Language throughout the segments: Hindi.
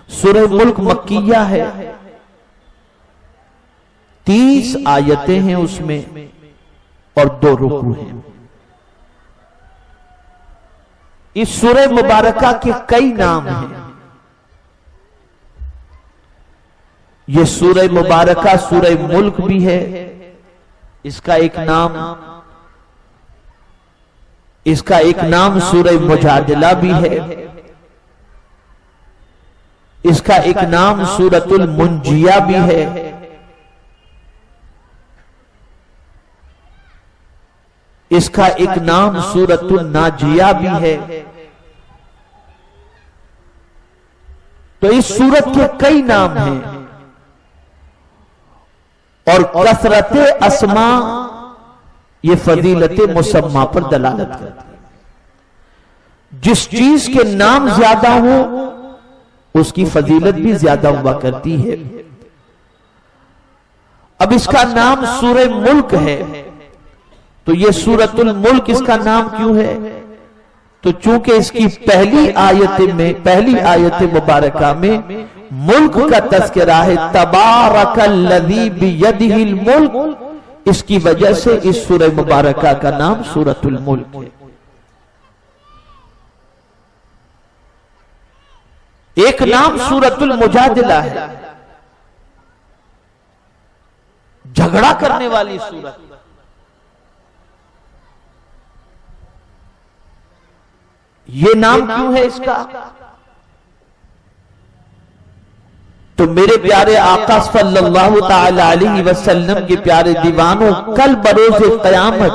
सूरह मुल्क मक्किया है, 30 आयतें हैं उसमें और 2 रुकू हैं। इस सूरह मुबारका के कई नाम हैं। यह सूरह मुबारका सूरह मुल्क भी है, इसका एक नाम सूरह मुजादिला भी है, इसका एक नाम सूरतुल मुंजिया भी है, इसका एक नाम सूरतुल नाजिया भी है। तो इस सूरत के कई नाम हैं और कसरत अस्मा ये फजीलत मुसम्मा पर दलालत करती है। जिस चीज के नाम ज्यादा हो उसकी फजीलत भी ज्यादा हुआ करती है। अब इसका नाम सूरह मुल्क है, तो ये सूरतुल मुल्क इसका नाम क्यों है? तो चूंकि इसकी पहली आयत मुबारका में मुल्क का तज़किरा है, तबारकल्लज़ी बियदिहिल मुल्क, इसकी वजह से इस सूरह मुबारका का नाम सूरतुल मुल्क है। एक नाम सूरतुल मुजादिला है, झगड़ा करने वाली सूरत। ये नाम क्यों है इसका? तो मेरे प्यारे आका सल्लल्लाहु ताला अलैहि वसल्लम के प्यारे दीवानों, कल बरोज़े क़यामत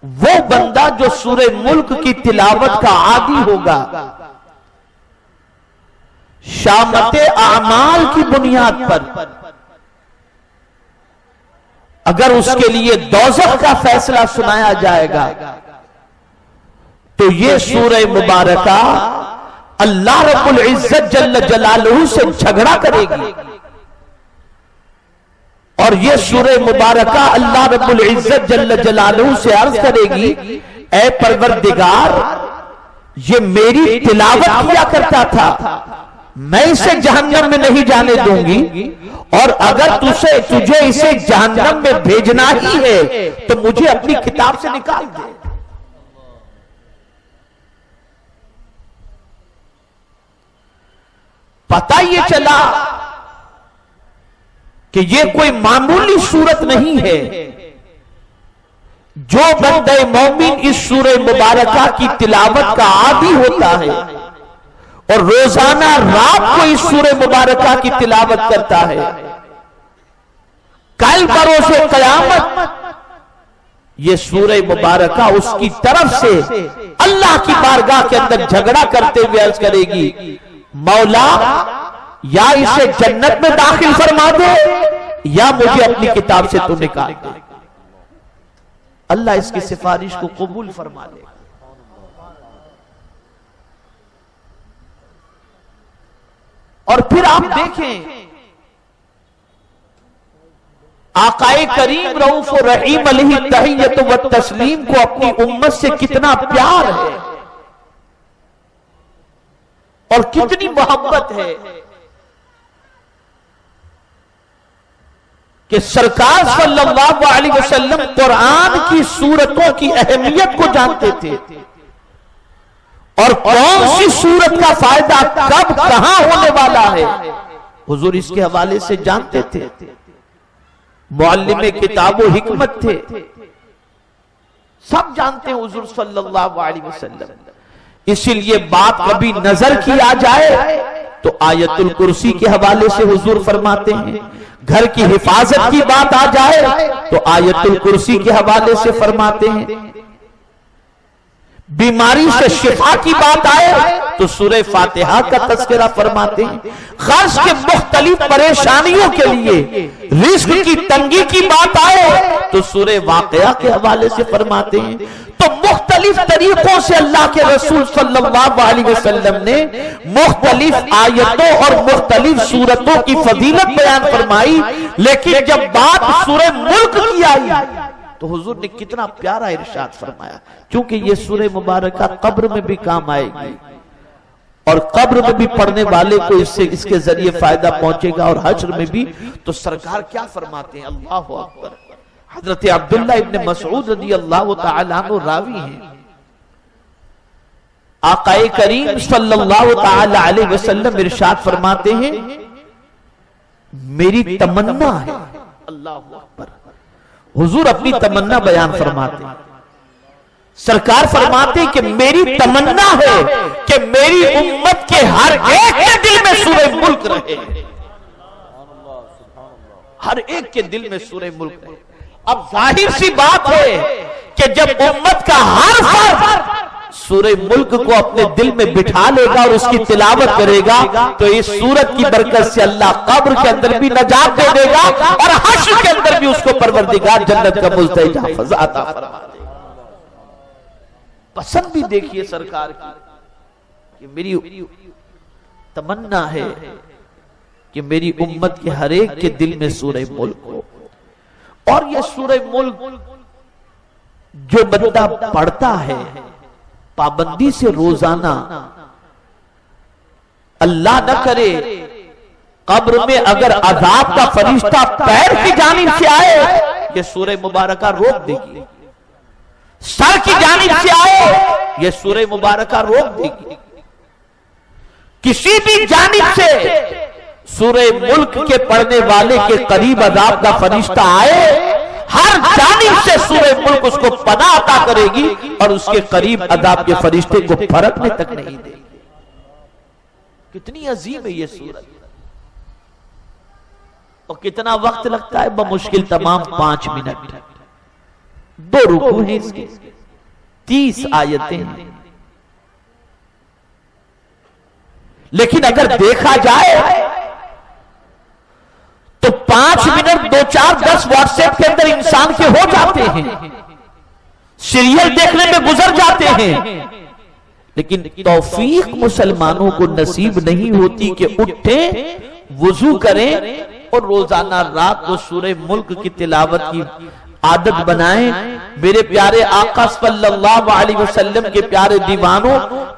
वो बंदा जो सूरह मुल्क की तिलावत का आदी होगा, शामते आमाल की बुनियाद पर अगर उसके लिए दोज़ख का फैसला सुनाया जाएगा, तो ये सूरह मुबारका अल्लाह रब्बुल इज्जत जल्ल जलालहू से झगड़ा करेगी। और ये सूरह मुबारका अल्लाह रब्बुल इज्जत जल्ल जलालहू से अर्ज करेगी, ऐ परवरदिगार, ये मेरी तिलावत किया करता था, मैं इसे जहन्नम में नहीं जाने दूंगी, और अगर तुझे इसे जहन्नम में भेजना ही है तो मुझे अपनी किताब से निकाल दे। पता ये चला कि ये कोई मामूली सूरत नहीं है। जो बंदे मोमिन इस सूरह मुबारका की तिलावत का आदी होता है और रोजाना रात को इस सूरह मुबारका की तिलावत करता है, कल बरोज़े क़यामत ये सूरह मुबारका उसकी तरफ से अल्लाह की बारगाह के अंदर झगड़ा करते हुए अर्ज करेगी, मौला, या इसे जन्नत में दाखिल फरमा दे या मुझे अपनी किताब से तू निकाल दे। अल्लाह इसकी सिफारिश को कबूल फरमा ले। और फिर आप देखें आकाए करीम रऊफ और रहीम अलैहि तहियत व तस्लीम को अपनी उम्मत से कितना प्यार है और कितनी मोहब्बत है कि सरकार सल्लल्लाहु अलैहि वसल्लम कुरान की सूरतों की अहमियत को जानते थे और कौन सी सूरत का फायदा कब कहां होने वाला है हुजूर इसके हवाले से जानते थे। मुअल्लिम किताबो हिकमत थे, सब जानते हैं हुजूर सल्लल्लाहु अलैहि वसल्लम। इसीलिए बात कभी नजर की आ जाए तो आयतुल कुर्सी के हवाले से हुजूर फरमाते हैं, घर की हिफाजत की बात आ जाए तो आयतुल कुर्सी के हवाले से फरमाते हैं, बीमारी से शिफा की बात आए तो सूरह फातिहा का तज़किरा फरमाते हैं, खर्च के मुख्तलिफ परेशानियों के लिए रिस्क की तंगी की बात आए तो सूरह वाक़िया के हवाले से फरमाते हैं। तो मुख्तलिफ तरीकों से अल्लाह के रसूल सल्लल्लाहु अलैहि वसल्लम ने मुख्तलिफ आयतों और मुख्तलिफ सूरतों की फजीलत बयान फरमाई, लेकिन जब बात सूरह मुल्क की आई तो हुजूर ने कितना प्यारा इरशाद फरमाया, क्योंकि ये सूरह मुबारका कब्र में भी काम आएगी और कब्र में भी पढ़ने वाले को इससे इसके जरिए फायदा पहुंचेगा और हश्र में भी। तो सरकार क्या फरमाते हैं, अल्लाह अकबर। हजरत अब्दुल्ला इब्न मसऊद रज़ी अल्लाह तआला अन्हु रावी हैं, आकाए करीम सल्लल्लाहु तआला अलैहि वसल्लम इरशाद फरमाते हैं, मेरी तमन्ना है, अल्लाह अकबर। हुजूर अपनी तमन्ना बयान फरमाते हैं, सरकार फरमाते कि मेरी तमन्ना है कि मेरी उम्मत के हर एक के दिल में सूरह मुल्क रहे, हर एक के दिल में सूरह मुल्क रहे। अब जाहिर सी बात है कि जब उम्मत का हर फर्द सूरह मुल्क को अपने दिल में बिठा लेगा और उसकी तिलावत करेगा, तो इस सूरत की बरकत से अल्लाह कब्र के अंदर भी नजात दे देगा और हश्र के अंदर भी उसको परवरदिगार जन्नत का मुस्तहिक हाफिज अता फरमा देगा। पसंद भी देखिए सरकार की कि मेरी तमन्ना है कि मेरी उम्मत के हर एक के दिल में सूरह मुल्क हो। और यह सूरह मुल्क जो बंदा पढ़ता है पाबंदी से रोजाना, अल्लाह न करे कब्र में अगर अजाब का फरिश्ता पैर की जानिब से आए, यह सूरह मुबारका रोक देगी। सर की जानिब से आए, यह सूरह मुबारका रोक देगी। किसी भी जानिब से सूरह मुल्क के पढ़ने वाले के करीब अजाब का फरिश्ता आए, हर जानिब से सूरह मुल्क उसको पनाह अता करेगी और उसके करीब अजाब के फरिश्ते को फरकने तक नहीं देगी। कितनी अजीम है ये सूरत, और कितना वक्त लगता है, बमुश्किल तमाम 5 मिनट। 2 रुकू हैं इसके, 30 आयतें हैं। लेकिन अगर देखा जाए तो 5 मिनट 2, 4, 10 व्हाट्सएप के अंदर इंसान के हो जाते हैं, सीरियल देखने में गुजर जाते हैं। लेकिन तौफीक मुसलमानों को नसीब नहीं होती कि उठे, वुजू करें और रोजाना रात को सूरह मुल्क की तिलावत की आदत बनाएं। मेरे प्यारे आका सल्लल्लाहु अलैहि वसल्लम के प्यारे दीवानों,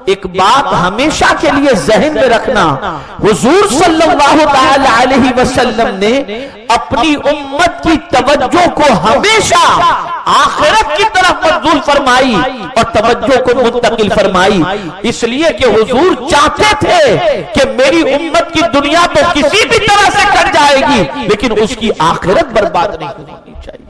एक बात हमेशा के लिए जहन में रखना, हुजूर सल्लल्लाहु ताला अलैहि वसल्लम ने अपनी उम्मत की तवज्जो को हमेशा आखिरत की तरफ मबजूल फरमाई और तवज्जो को मुंतकिल फरमाई, इसलिए कि हुजूर चाहते थे कि मेरी उम्मत की दुनिया तो किसी भी तरह से कट जाएगी, लेकिन उसकी आखिरत बर्बाद नहीं होनी चाहिए।